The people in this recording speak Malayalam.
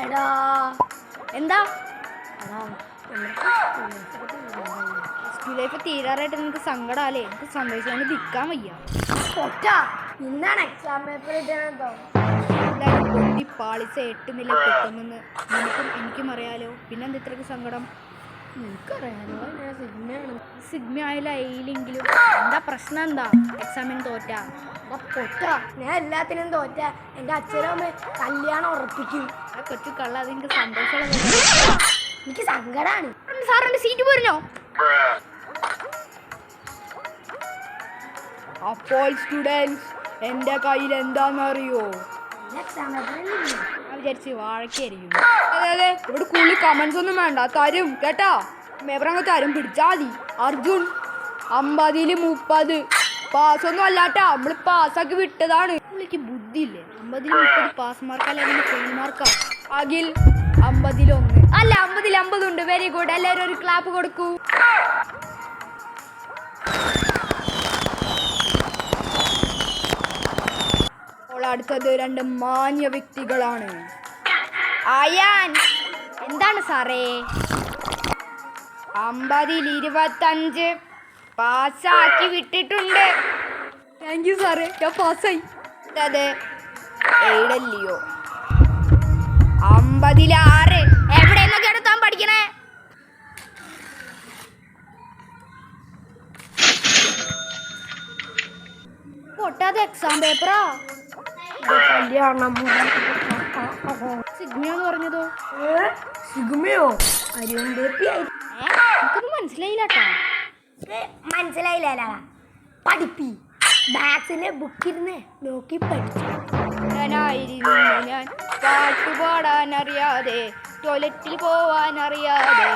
എടാ എന്താ സ്കൂൾ ലൈഫ് തീരാറായിട്ട് നിനക്ക് സങ്കടമല്ലേ? എനിക്ക് സന്തോഷിക്കാണ്ട് നിൽക്കാൻ വയ്യ. ഇന്നാണ് എക്സാം പേപ്പർ കിട്ടണോ? പൊട്ടി പാളിച്ച 8 നില പൊട്ടുമെന്ന് എനിക്കും അറിയാലോ. പിന്നെന്താ ഇത്രയ്ക്ക് സങ്കടം? എനിക്കറിയാലോ, ഞാൻ സിഗ്മയാണ്. സിഗ്മ ആയാലും അയിലെങ്കിലും എന്താ പ്രശ്നം? എന്താ എക്സാമിന് തോറ്റാ? ഞാൻ എല്ലാത്തിനും തോറ്റ. എൻ്റെ അച്ഛനും അമ്മ കല്യാണം ഉറപ്പിക്കും. ആ കൊച്ചു കള്ള, അത് എനിക്ക് സന്തോഷമുള്ള. എനിക്ക് സങ്കടമാണ്. സാറിന്റെ സീറ്റ് പോരുന്നോ? അപ്പോൾ സ്റ്റുഡൻസ്, എൻ്റെ കയ്യിൽ എന്താണെന്നറിയോ? എക്സാം പേപ്പർ വിചാരിച്ച് വാഴക്കായിരിക്കും. അതെ, ഇവിടെ കൂടുതൽ കമന്റ്സ് ഒന്നും വേണ്ട, തരും കേട്ടാ. പേപ്പറങ്ങ് തരും, പിടിച്ചാൽ മതി. അർജുൻ 50ൽ 30 പാസ്സൊന്നും അല്ലാട്ടാ, നമ്മൾ പാസ്സാക്കി വിട്ടതാണ്. എനിക്ക് ബുദ്ധിയില്ലേ? 50ൽ 30 പാസ് മാർക്കല്ല, ഫെയിൽ മാർക്കാ. അഖിൽ 50ൽ 1 അല്ല 50ൽ 50 ഉണ്ട്. വെരി ഗുഡ്, എല്ലാവരും ഒരു ക്ലാപ്പ് കൊടുക്കൂ. അടുത്തത് 2 മാന്യ വ്യക്തികളാണ്. അയാൻ എന്താണ് സാറേ? 50ൽ 25 പാസ്സാക്കി വിട്ടിട്ടുണ്ട്. താങ്ക് യു സാറേ, ഞാൻ പാസ്സായി. അതെ, എയ്ഡല്ലയോ? 50ൽ 6 എവിടെ നിന്നൊക്കെയാണ് താൻ പഠിക്കണേ? പൊട്ടാതെ എക്സാം പേപ്പറാ. കല്യാണം സിഗ്മയെന്ന് പറഞ്ഞതോ? സിഗ്മയോ? അരിയും എനിക്കൊന്നും മനസ്സിലായില്ലാട്ടാ. മനസ്സിലായില്ല. പഠിപ്പി മാത്സിന്റെ ബുക്കിരുന്ന് നോക്കി പഠിച്ചു. ഞാൻ പാട്ടുപാടാൻ അറിയാതെ, ടോയ്ലറ്റിൽ പോവാൻ അറിയാതെ.